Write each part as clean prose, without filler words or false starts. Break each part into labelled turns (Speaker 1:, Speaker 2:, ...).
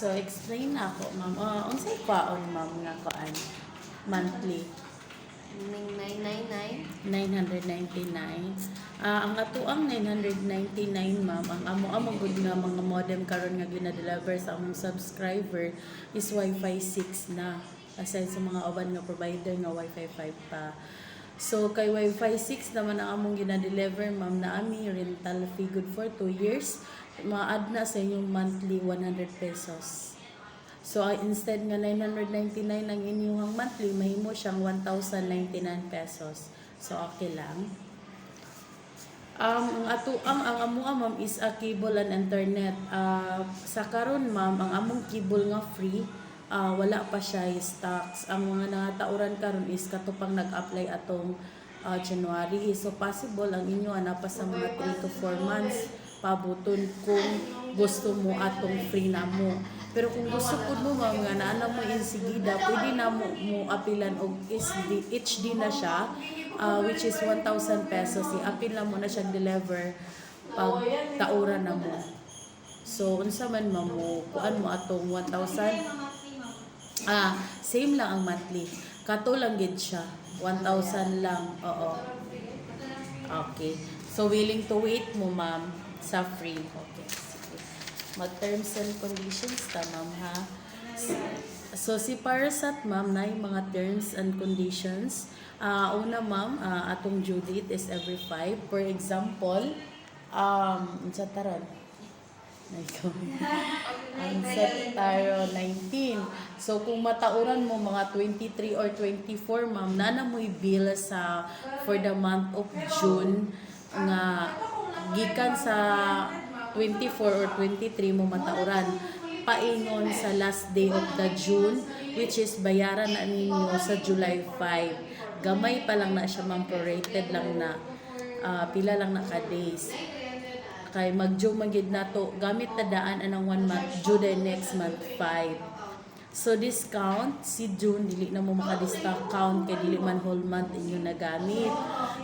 Speaker 1: So, explain na ako, ma'am. Unsay kwaon, ma'am, nga kuan? Monthly.
Speaker 2: 999.
Speaker 1: 999. Ang atuang 999, ma'am, ang amo gud nga mga modem karon nga gina-deliver sa among subscriber is Wi-Fi 6 na. Aside sa mga uban nga provider nga Wi-Fi 5 pa. So, kay Wi-Fi 6 naman ang among gina-deliver, ma'am, na ami rental fee good for 2 years. Ma-add na sa inyong monthly 100 pesos. So, instead nga 999 ang inyong monthly, mahimo siyang 1,099 pesos. So, okay lang. Ang amo ma'am is a cable and internet. Sa karon ma'am, ang among cable nga free, wala pa siya stocks. Ang mga nangatauran karon is katupang nag-apply atong January. So possible ang inyo ana pa sa mga 3 to 4 months pabuton kung gusto mo atong free na mo. Pero kung gusto po mo ma'am nga naana mo insigida, pwede na mo apilan og HD na siya, which is 1,000 pesos. I-apil na mo na siya deliver pag tauran na mo. So unsa man ma'am mo kuan mo atong 1,000? Same lang ang monthly. Kato lang gid siya. 1,000 lang. Oo. Okay. So willing to wait mo ma'am sa free. Okay. Sige. Mag-terms and conditions ta ma'am ha. So si Parasat ma'am na yung mga terms and conditions. Una ma'am, atong due date is every 5. For example, sa taran. Ang September 19. So kung matauran mo mga 23 or 24 ma'am, nana mo i-bill sa for the month of June nga gikan sa 24 or 23 mo matauran paingon sa last day of the June, which is bayaran na ninyo sa July 5. Gamay pa lang na siya ma'am, prorated lang na pila lang na ka days. Kay mag-due magid na to gamit na daan anang 1 month, due the next month 5. So discount si June dili na mo maka-discount kay dili man whole month inyo nagamit.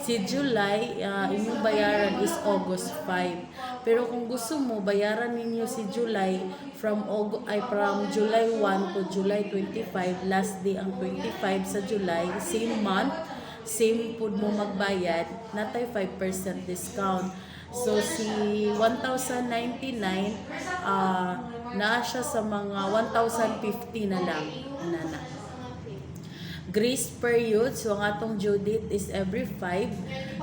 Speaker 1: Si July inyong bayaran is August 5. Pero kung gusto mo bayaran ninyo si July from July 1 to July 25, last day ang 25 sa July, same month, same pud mo magbayad, natay 5% discount. So si 1,099 naa siya sa mga 1,050 na lang nana. Grace period, so ang atong due date is every 5.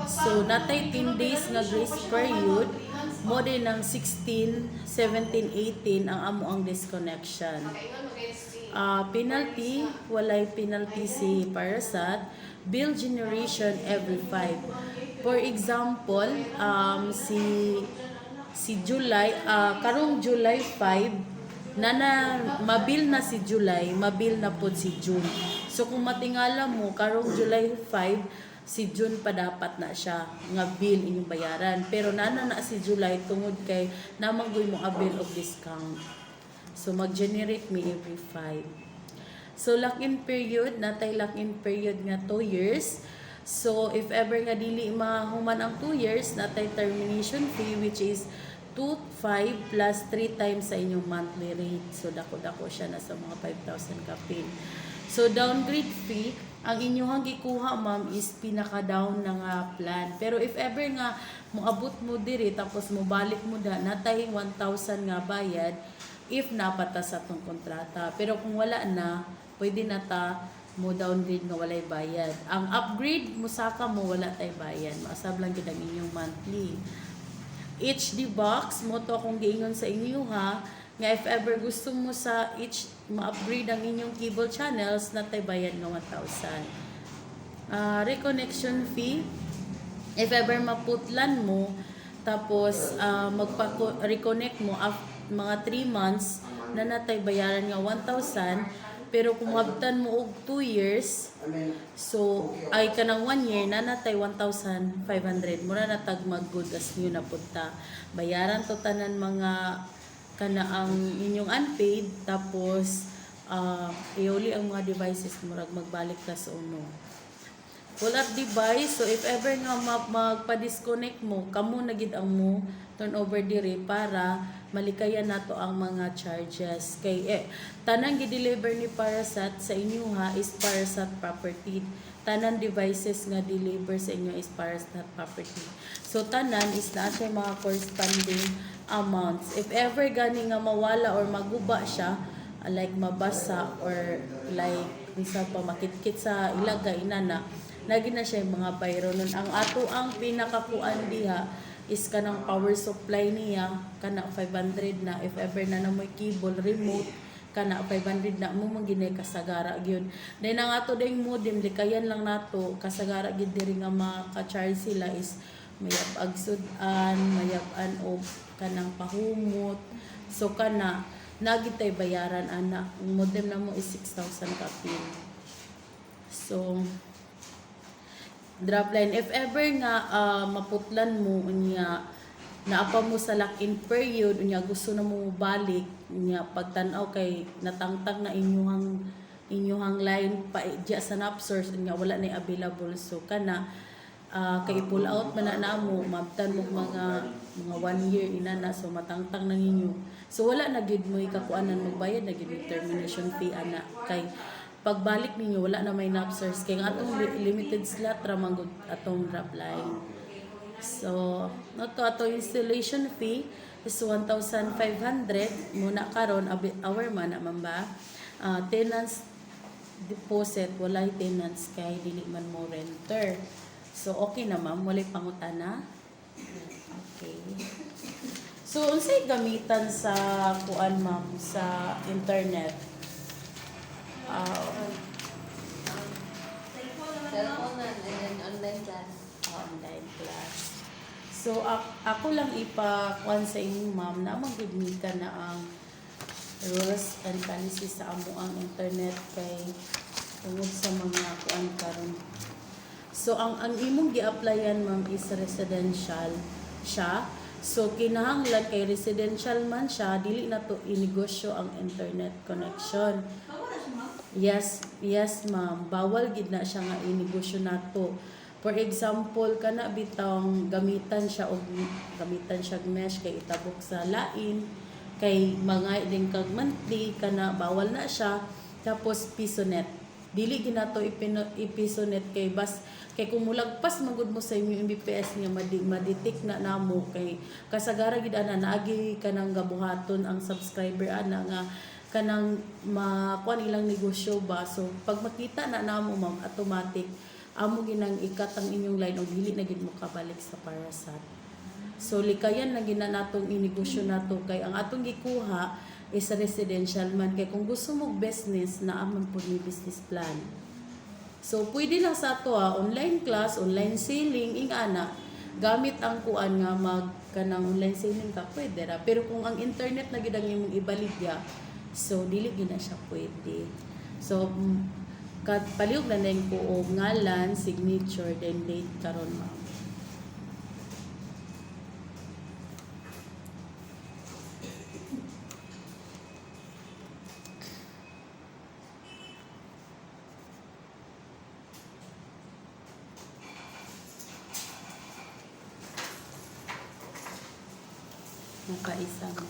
Speaker 1: So natay 10 days nga grace period, mo din ng 16, 17, 18 ang amo ang disconnection. Penalty, walay penalty si Parasat. Bill generation every 5. For example, si July, karong July 5, mabil na si July, mabil na po si June. So kung matingala mo, karong July 5, si June pa dapat na siya nga bill inyong bayaran. Pero na si July tungod kay namanggoy mo a bill of discount. So mag-generate me every 5. So lock-in period, natay lock-in period nga 2 years. So if ever nga dili mahuman ang 2 years, natay termination fee which is 2,500 plus 3 times sa inyong monthly rate. So dako-dako siya na sa mga 5,000 kapin. So downgrade fee, ang inyong gikuha ma'am is pinaka-down na nga plan. Pero if ever nga moabot mo diri tapos mo balik mo da, natay 1,000 nga bayad if napata sa tong kontrata. Pero kung wala na, pwede na ta mo downgrade nga walay bayad. Ang upgrade mo saka mo wala tay bayad. Maasab lang gid ang inyong monthly. HD box mo to kung giingon sa inyo ha, nga if ever gusto mo sa ma-upgrade ang inyong cable channels, natay bayad nga 1,000. Reconnection fee, if ever maputlan mo, tapos magpa-reconnect mo mga 3 months, na natay bayaran nga 1,000. Pero kung mabtan mo og 2 years, so ay kanang 1 year na natay 1,500. Mura na tag mag-good as new na punta. Bayaran to tanan mga kana ang inyong unpaid, tapos iuli ang mga devices murag magbalik ka sa uno. pull up device. So if ever nga magpa-disconnect mo, kamo na gid ang mo turn over dire para malikayan nato ang mga charges. Kay tanang gi-deliver ni Parasat sa inyo ha is Parasat property. Tanan devices nga deliver sa inyo is Parasat property. So tanan is na siya mga corresponding amounts. If ever gani nga mawala or maguba siya, like mabasa or like minsan pa makitkit sa ilagay inana, lagi na siya yung mga bayro nun. Ang ato ang pinakakuan diha is kanang power supply niya kana 500 na. If ever na namoy cable remote kana 500 na mo manginay kasagara gyud. Then ang ato ding modem likayan lang nato kasagara gid diri nga maka-charge sila is mayab agsudan, mayab-an og kanang pahumot. So kana nagitay bayaran ana. Ang modem na mo is 6,000 ka pin. So drop line if ever nga maputlan mo unya naapa mo sa lock-in period unya gusto na mo balik unya pagtan-aw kay natangtang na inyuhang line pa diya sa NAPSource unya wala na available so kana kay pull out man na mo mabtan mo mga 1 year inana so matangtang na ninyo so wala na gid mo ikakuanan magbayad na gid termination fee ana kay pagbalik ninyo wala na may NAPSource kay nga atong limited slot ra man gud atong drop line. So ato installation fee is 1,500 muna karon our man naman ba. Tenants deposit walay tenants kay dili man mo renter. So okay na ma'am, walay pangutana. Okay. So unsay gamitan sa kuan ma'am sa internet?
Speaker 2: Cellphone and then online class.
Speaker 1: Online class. So ako lang ipakuan sa inyo ma'am na magudmika na ang rules and policies sa amo ang internet kay tungod sa mga kuan karon. So ang imong gi-applyan ma'am is residential siya. So kinahanglan kay residential man siya dili na to inegosyo ang internet connection. Yes ma'am. Bawal gid na siya nga inegosyo nato. For example, kana bitang gamitan siya mesh kay itabok sa lain kay mga din kag monthly kana bawal na siya tapos pisonet. Dili ginato ipisonet kay kay kung mulagpas magud mo sa inyo MBPS nga madetect na namo kay kasagara gid ana naagi kanang gabuhaton ang subscriber ana nga kanang makuan ilang negosyo ba so pag makita na namo ma'am automatic amo ginang ikat ang inyong line og dili na gid mo kabalik sa Parasat. So likayan na gina natong inegosyo nato kay ang atong gikuha is residential man kay kung gusto mo business na amon pud ni business plan. So pwede lang sa ato online class, online selling ing ana gamit ang kuan nga mag kanang online selling ka pwede ra pero kung ang internet na gid ang imong ibaligya so dili gid na siya pwede. So palihog na din ko og ngalan, signature, then date karon ma'am. Nakaisa mo.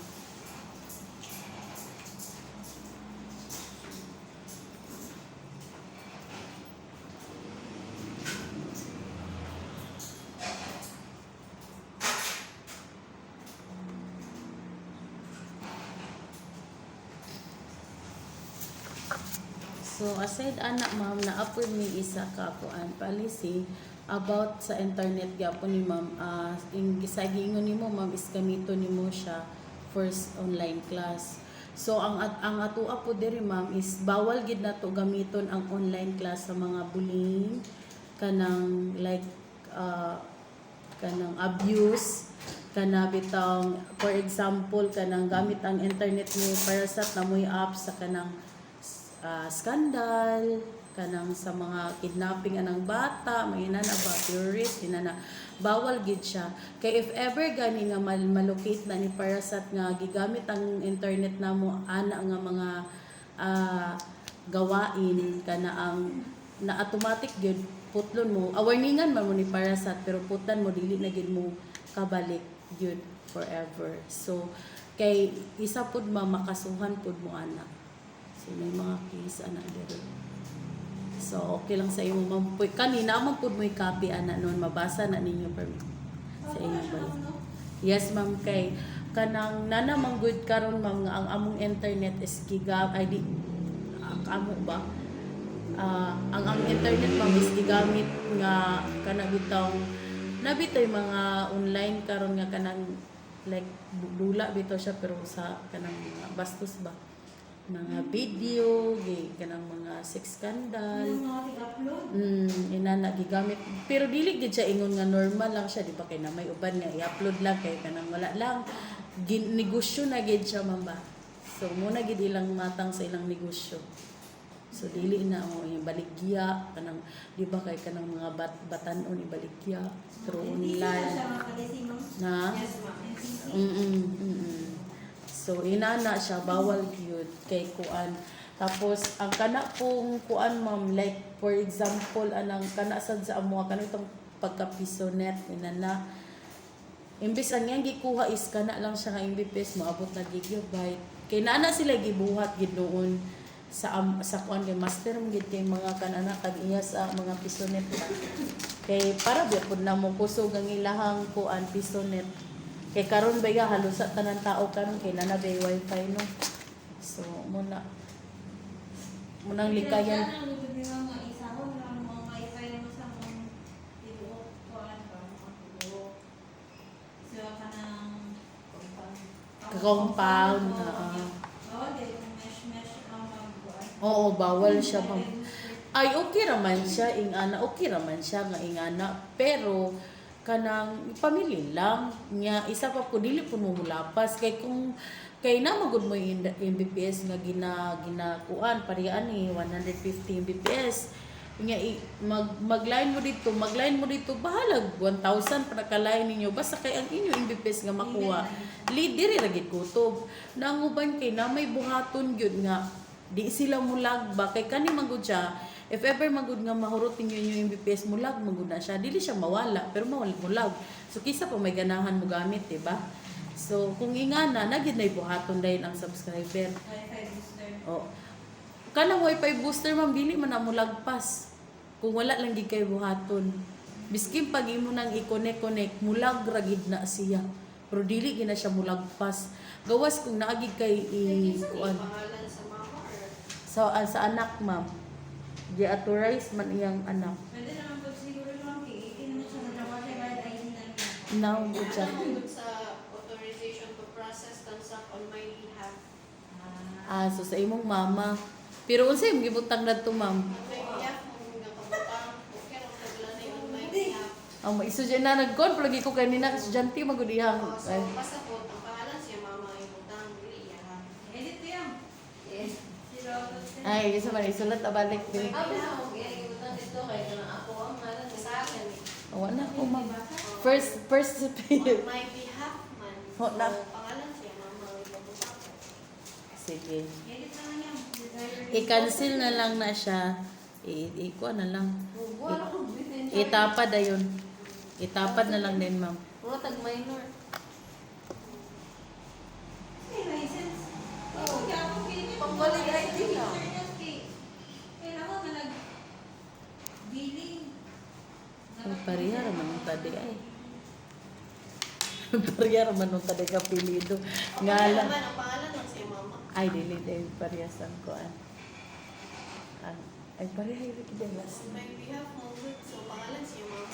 Speaker 1: So aside anak ma'am na upload mi isa ka kuan policy about sa internet gyapon ni ma'am ing gisagingon nimo ma'am is gamito nimo siya first online class. So ang atoa po diri ma'am is bawal gid nato gamiton ang online class sa mga bullying kanang like kanang abuse kana bitang for example kanang gamit ang internet ni Parasat na moy apps sa kanang skandal kanang sa mga kidnapping anang bata may inana ba terrorist inana bawal gid siya kay if ever gani nga malocate na ni Parasat nga gigamit ang internet namo ana nga mga gawain kana ang na automatic gid putlon mo, warningan man mo ni Parasat, pero putan mo, dili na gid mo kabalik yun forever. So, kay isa pud makasuhan pud mo anak. So, may mga case anak dito. So, okay lang sa imo ma'am. Kanina man pud mo i-copy ana noon, mabasa na ninyo per sa inyong balik. Yes ma'am, kay kanang nana mang good karon ma'am nga ang among internet is ID ang amo ba? Ang internet ma'am is gigamit nga kana bitong nabitoy mga online karon nga kanang like dula bitaw siya pero sa kanang mga bastos ba mga video kanang mga sex scandal inana gigamit pero dili gid siya ingon nga normal lang siya di ba kay na may uban nga i-upload lang kay kanang wala lang negosyo na gid siya ma'am ba so muna gid ilang matang sa ilang negosyo. So dili na mo yung baligya kanang di ba kay kanang mga batanon ibaligya through online na so inana siya bawal gyud kay kuan tapos ang kana pong kuan ma'am like for example anang kana sad sa amo kanang itong pagka-piso net inana imbis ang yang gikuha is kana lang siya nga Mbps moabot na gigabyte kay nana sila gibuhat gid noon sa kuan kay master mo gid kay mga kanana kag iya sa mga pisonet kay para gyud pud na mo kusog ang ilahang kuan pisonet kay karon ba halos sa tanan tao karon kay nana bay wifi no so munang likayan compound oo, bawal siya ma'am. Ay, okay raman siya, ingana, okay raman siya nga ingana. Pero, kanang pamili lang. Nga, isa pa po, dili po mo mulapas. Kay na magud mo yung Mbps nga ginakuan, pariyaan ni 150 Mbps. Nga, mag-line mo dito, bahalag, 1,000 para ka-line ninyo. Basta kay ang inyo Mbps nga makuha. Diri ragit kutob. Nanguban kay na may buhaton yun nga, di sila mulag ba kay kani magud siya if ever magud nga mahurot ninyo yung Mbps mulag magud na siya dili siya mawala pero mulag so kisa pa may ganahan mo gamit di ba so kung ingana nagid nay buhaton dayon ang subscriber oh kanang wifi booster ma'am dili man na mulagpas kung wala lang gid kay buhaton biskin pag imo nang i-connect mulag ragid na siya pero dili gina siya mulagpas gawas kung naagid kay kuan so, sa anak, ma'am. Di-authorize man iyang anak.
Speaker 3: Pwede naman po siguro lang, i-18 na siya sa trabaho siya kahit ID na niya.
Speaker 1: Now, good siya.
Speaker 2: Sa authorization to process transact on my behalf.
Speaker 1: So sa imong mama. Pero unsa imong gibutang nadto, ma'am?
Speaker 2: On my behalf, mo nga kabutang. Okay, ang taglanay on my behalf.
Speaker 1: Ang isudyan na nagkon, palagi ko kanina, estudyante magudihang.
Speaker 2: So, basta po, ang pangalan siya, mama, yung butang, dili yan.
Speaker 3: Edit ko yan.
Speaker 2: Yes.
Speaker 1: Ay, isa man, isulat na balik din.
Speaker 2: Abi na ako, kaya yung butang dito, kaya na ako ang ngalan sa akin.
Speaker 1: Wala ko, ma'am. First
Speaker 2: On my behalf man.
Speaker 1: Oh, na.
Speaker 2: So, pangalan siya, mama, yung butang.
Speaker 1: Sige.
Speaker 3: Edit na lang yan.
Speaker 1: I-cancel na lang na siya. I-kuha na lang.
Speaker 2: Wala ko, bitin siya.
Speaker 1: Itapad na yun. Itapad na lang din, ma'am.
Speaker 2: Mga tag-minor.
Speaker 3: May license.
Speaker 2: Oo.
Speaker 3: Kaya ako pinit.
Speaker 2: Pang-valid ID lang.
Speaker 3: Kailangan na nag-billing.
Speaker 1: Pariya raman nung tadi ay. Pariya raman nung tadi kapilido.
Speaker 2: Ngalan.
Speaker 1: Ngala.
Speaker 2: Ang pangalan lang siya, mama.
Speaker 1: Ay, dili dahil pariyasan ko. Ay, pariya yung
Speaker 2: On
Speaker 1: rikidelas.
Speaker 2: my behalf mo, so pangalan siya, mama.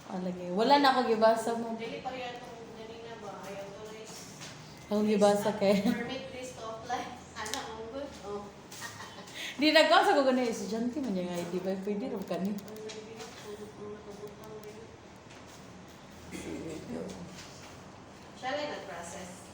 Speaker 1: Alagay. Wala na ako gibasa mo.
Speaker 2: Dili pa rin itong ganina ba? I authorize.
Speaker 1: Ako gibasa kay.
Speaker 2: Permit this to apply. Anak mo good? Oh.
Speaker 1: Di nagkasa ko ganun. Estudyante man yung ID ba? Pwede rin kani.
Speaker 2: On my behalf, kung nakabutang rin. Siya lang nag-process.